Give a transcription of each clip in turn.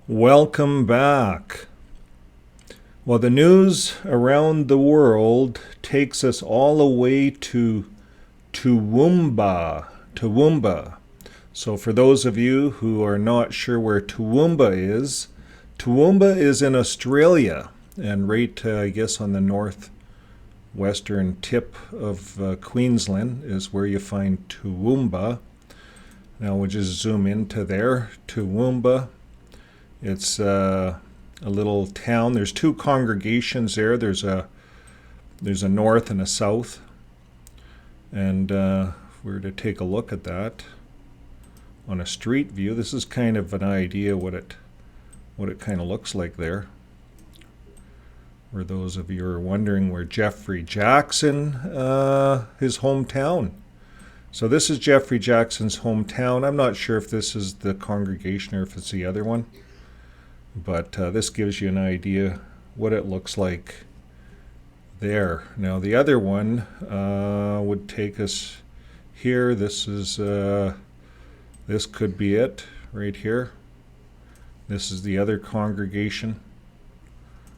Welcome back. Well, the news around the world takes us all the way to Toowoomba. So for those of you who are not sure where Toowoomba is in Australia, and right, I guess, on the northwestern tip of Queensland is where you find Toowoomba. Now we'll just zoom into there, Toowoomba. It's a little town. There's two congregations there. There's a north and a south. And if we were to take a look at that on a street view, this is kind of an idea what it kind of looks like there. For those of you who are wondering where Jeffrey Jackson, his hometown. So this is Jeffrey Jackson's hometown. I'm not sure if this is the congregation or if it's the other one. But this gives you an idea what it looks like there. Now the other one would take us here. This could be it right here. This is the other congregation.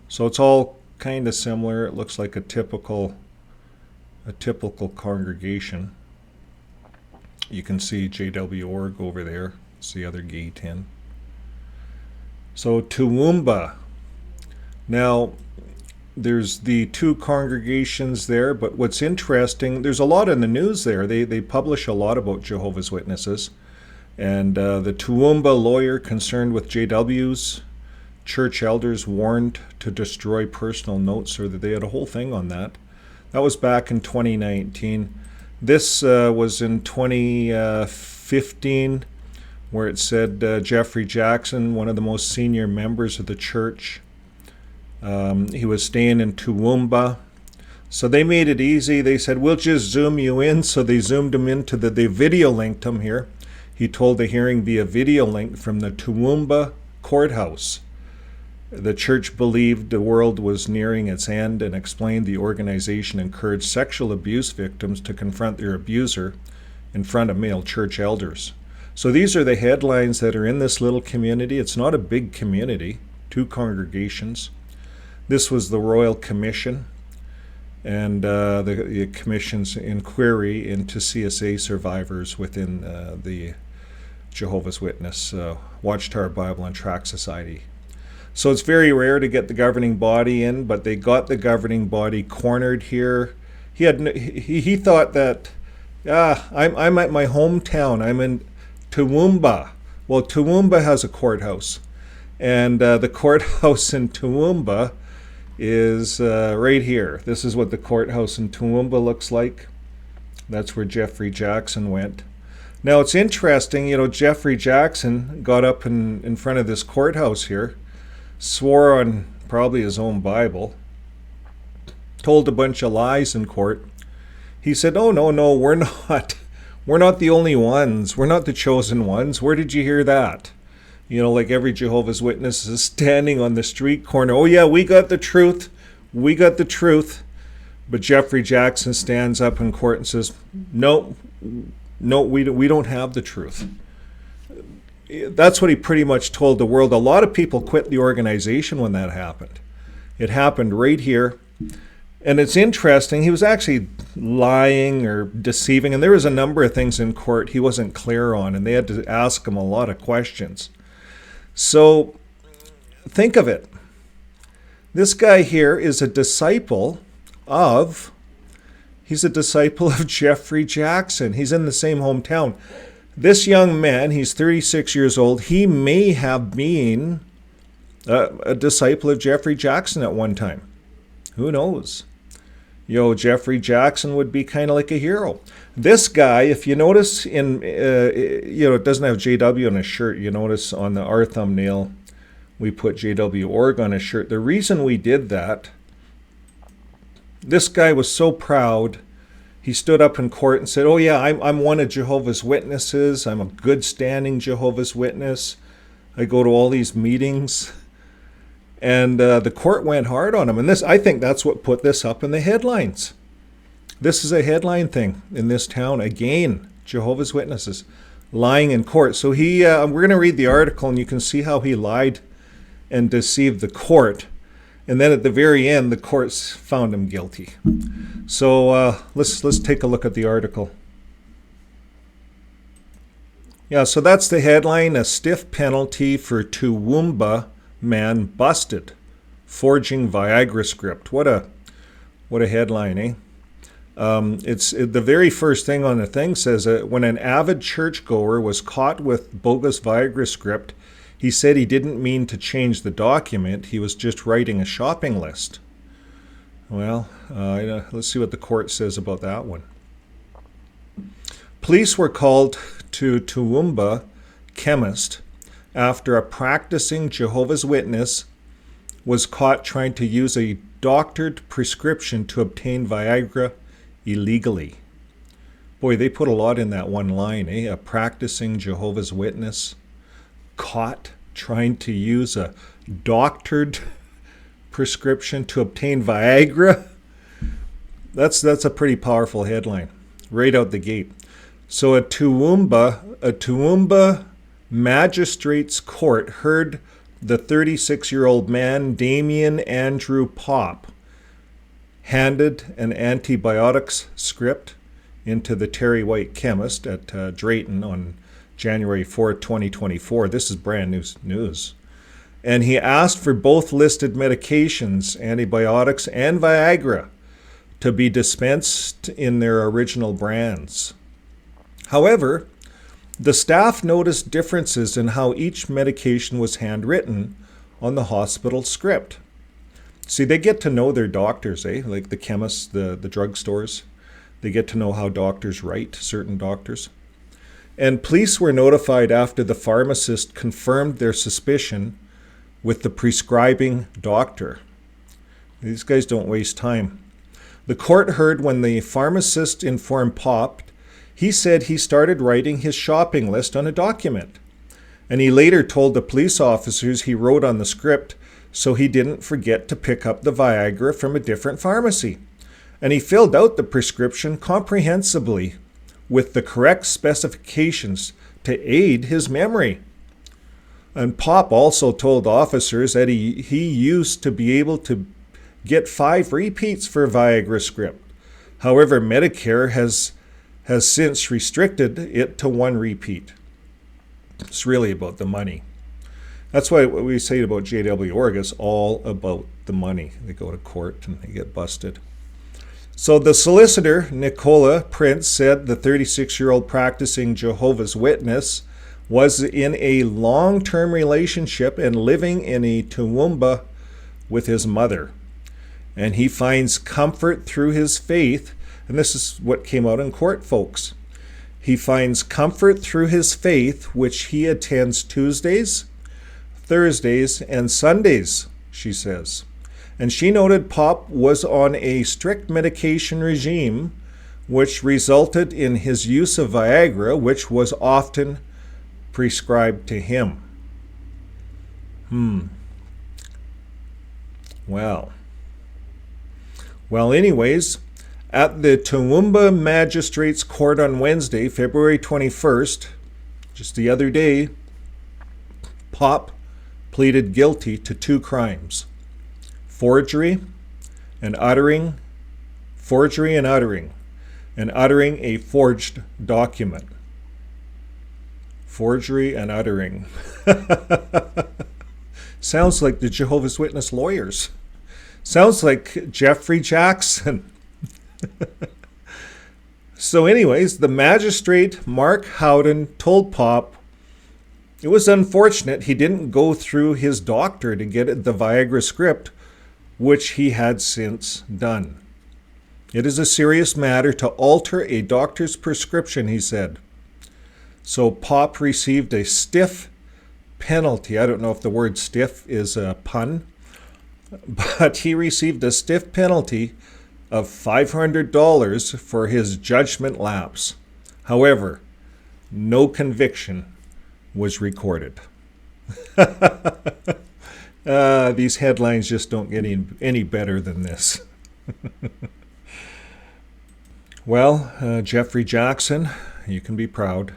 So it's all kind of similar. It looks like a typical congregation. You can see JW Org over there. It's the other gay tent. So Toowoomba. Now, there's the two congregations there, but what's interesting, there's a lot in the news there. They publish a lot about Jehovah's Witnesses. And the Toowoomba lawyer concerned with JW's church elders warned to destroy personal notes, or that they had a whole thing on that. That was back in 2019. This was in 2015. Where it said Jeffrey Jackson, one of the most senior members of the church, he was staying in Toowoomba. So they made it easy. They said, we'll just zoom you in. So they zoomed him into they video linked him here. He told the hearing via video link from the Toowoomba courthouse. The church believed the world was nearing its end and explained the organization encouraged sexual abuse victims to confront their abuser in front of male church elders. So these are the headlines that are in this little community. It's not a big community, two congregations. This was the Royal Commission and the Commission's inquiry into CSA survivors within the Jehovah's Witness Watchtower Bible and Tract Society. So it's very rare to get the governing body in, but they got the governing body cornered here. He thought that, I'm at my hometown. I'm in Toowoomba. Well, Toowoomba has a courthouse, and the courthouse in Toowoomba is right here. This is what the courthouse in Toowoomba looks like. That's where Jeffrey Jackson went. Now it's interesting, Jeffrey Jackson got up in front of this courthouse here, swore on probably his own Bible, told a bunch of lies in court. He said, oh, no, we're not. We're not the only ones. We're not the chosen ones. Where did you hear that? Like every Jehovah's Witness is standing on the street corner. Oh, yeah, we got the truth. We got the truth. But Jeffrey Jackson stands up in court and says, no, we don't have the truth. That's what he pretty much told the world. A lot of people quit the organization when that happened. It happened right here. And it's interesting, he was actually lying or deceiving, and there was a number of things in court he wasn't clear on, and they had to ask him a lot of questions. So think of it. This guy here is a disciple of Jeffrey Jackson. He's in the same hometown. This young man, he's 36 years old, he may have been a disciple of Jeffrey Jackson at one time. Who knows? Jeffrey Jackson would be kind of like a hero. This guy, if you notice it doesn't have JW on his shirt. You notice on our thumbnail, we put JW Org on his shirt. The reason we did that, this guy was so proud. He stood up in court and said, oh yeah, I'm one of Jehovah's Witnesses. I'm a good standing Jehovah's Witness. I go to all these meetings. And the court went hard on him. And I think that's what put this up in the headlines. This is a headline thing in this town. Again, Jehovah's Witnesses lying in court. So we're going to read the article, and you can see how he lied and deceived the court. And then at the very end, the courts found him guilty. So let's take a look at the article. Yeah, so that's the headline: a stiff penalty for Toowoomba man busted forging Viagra script. What a headline, eh? The very first thing on the thing says that when an avid churchgoer was caught with bogus Viagra script, he said he didn't mean to change the document. He was just writing a shopping list. Well, let's see what the court says about that one. Police were called to Toowoomba chemist after a practising Jehovah's Witness was caught trying to use a doctored prescription to obtain Viagra illegally. Boy, they put a lot in that one line, eh? A practicing Jehovah's Witness caught trying to use a doctored prescription to obtain Viagra. That's a pretty powerful headline right out the gate. So a Toowoomba Magistrates court heard the 36-year-old man, Damien Andrew Popp, handed an antibiotics script into the Terry White chemist at Drayton on January 4, 2024. This is brand new news. And he asked for both listed medications, antibiotics and Viagra, to be dispensed in their original brands. However, the staff noticed differences in how each medication was handwritten on the hospital script. See, they get to know their doctors, eh? Like the chemists, the drugstores. They get to know how doctors write, certain doctors. And police were notified after the pharmacist confirmed their suspicion with the prescribing doctor. These guys don't waste time. The court heard when the pharmacist informed Popp. He said he started writing his shopping list on a document. And he later told the police officers he wrote on the script so he didn't forget to pick up the Viagra from a different pharmacy. And he filled out the prescription comprehensively with the correct specifications to aid his memory. And Popp also told officers that he used to be able to get 5 repeats for Viagra script. However, Medicare has since restricted it to 1 repeat. It's really about the money. That's why what we say about J.W. Org is all about the money. They go to court and they get busted. So the solicitor, Nicola Prince, said the 36-year-old practicing Jehovah's Witness was in a long-term relationship and living in a Toowoomba with his mother. And he finds comfort through his faith. And this is what came out in court, folks. He finds comfort through his faith, which he attends Tuesdays, Thursdays, and Sundays, she says. And she noted Popp was on a strict medication regime, which resulted in his use of Viagra, which was often prescribed to him. Well, anyways, at the Toowoomba Magistrates Court on Wednesday, February 21st, just the other day, Popp pleaded guilty to 2 crimes: forgery and uttering a forged document. Forgery and uttering. Sounds like the Jehovah's Witness lawyers. Sounds like Jeffrey Jackson. So anyways, the magistrate, Mark Howden, told Popp it was unfortunate he didn't go through his doctor to get the Viagra script, which he had since done. It is a serious matter to alter a doctor's prescription, he said. So Popp received a stiff penalty. I don't know if the word stiff is a pun, but he received a stiff penalty of $500 for his judgment lapse. However, no conviction was recorded. These headlines just don't get any better than this. Well, Jeffrey Jackson, you can be proud.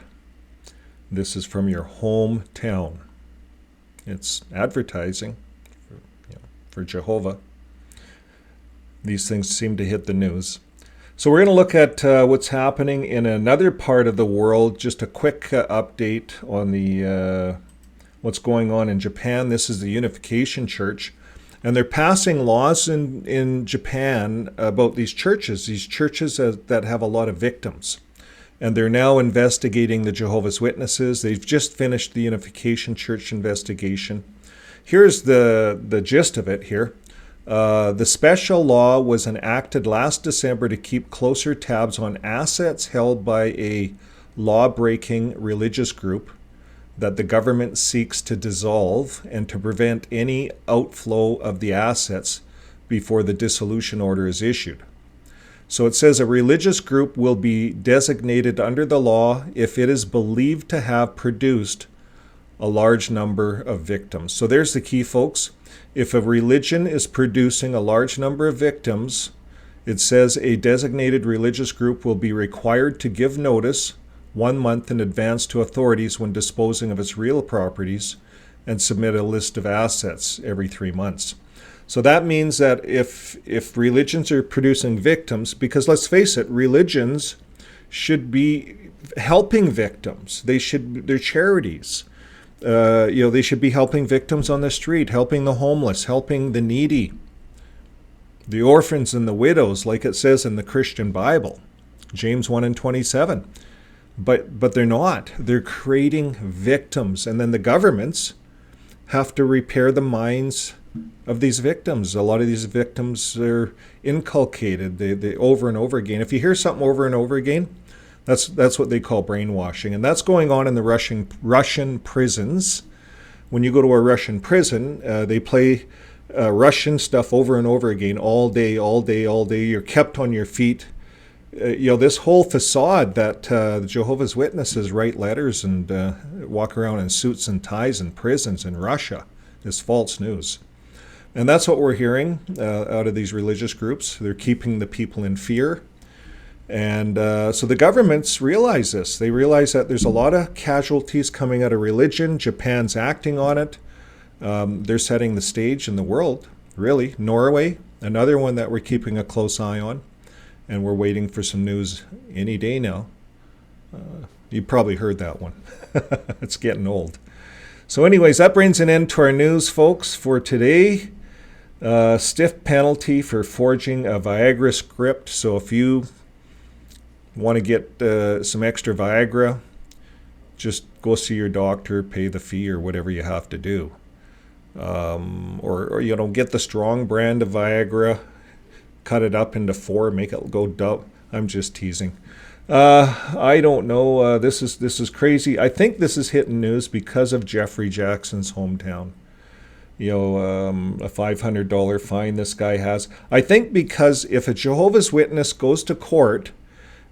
This is from your hometown. It's advertising for Jehovah. These things seem to hit the news. So we're going to look at what's happening in another part of the world. Just a quick update on the what's going on in Japan. This is the Unification Church. And they're passing laws in Japan about these churches that have a lot of victims. And they're now investigating the Jehovah's Witnesses. They've just finished the Unification Church investigation. Here's the gist of it here. The special law was enacted last December to keep closer tabs on assets held by a law-breaking religious group that the government seeks to dissolve and to prevent any outflow of the assets before the dissolution order is issued. So it says a religious group will be designated under the law if it is believed to have produced a large number of victims. So there's the key, folks. If a religion is producing a large number of victims, it says a designated religious group will be required to give notice 1 month in advance to authorities when disposing of its real properties and submit a list of assets every 3 months. So that means that if religions are producing victims, because let's face it, religions should be helping victims. They're charities. They should be helping victims on the street, helping the homeless, helping the needy, the orphans and the widows, like it says in the Christian Bible, James 1:27. But they're not. They're creating victims. And then the governments have to repair the minds of these victims. A lot of these victims are inculcated they over and over again. If you hear something over and over again, that's what they call brainwashing. And that's going on in the Russian prisons. When you go to a Russian prison, they play Russian stuff over and over again all day. You're kept on your feet. This whole facade that the Jehovah's Witnesses write letters and walk around in suits and ties in prisons in Russia is false news. And that's what we're hearing out of these religious groups. They're keeping the people in fear. And so the governments realize this. They realize that there's a lot of casualties coming out of religion. Japan's acting on it. They're setting the stage in the world, really. Norway, another one that we're keeping a close eye on. And we're waiting for some news any day now. You probably heard that one. It's getting old. So anyways, that brings an end to our news, folks, for today. Stiff penalty for forging a Viagra script. So if you want to get some extra Viagra, just go see your doctor, pay the fee or whatever you have to do. Or get the strong brand of Viagra, cut it up into 4, make it go double. I'm just teasing. I don't know. This is crazy. I think this is hitting news because of Jeffrey Jackson's hometown. A $500 fine this guy has. I think because if a Jehovah's Witness goes to court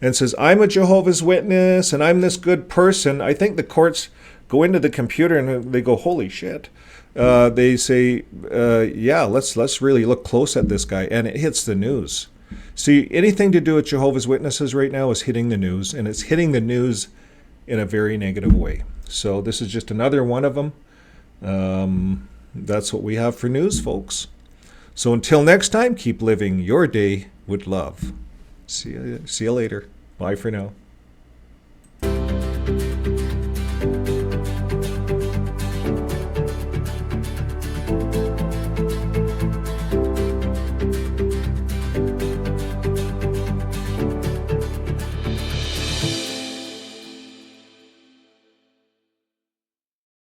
and says, I'm a Jehovah's Witness and I'm this good person, I think the courts go into the computer and they go, holy shit. They say, let's really look close at this guy, and it hits the news. See, anything to do with Jehovah's Witnesses right now is hitting the news, and it's hitting the news in a very negative way. So this is just another one of them. That's what we have for news, folks. So until next time, keep living your day with love. See you later. Bye for now.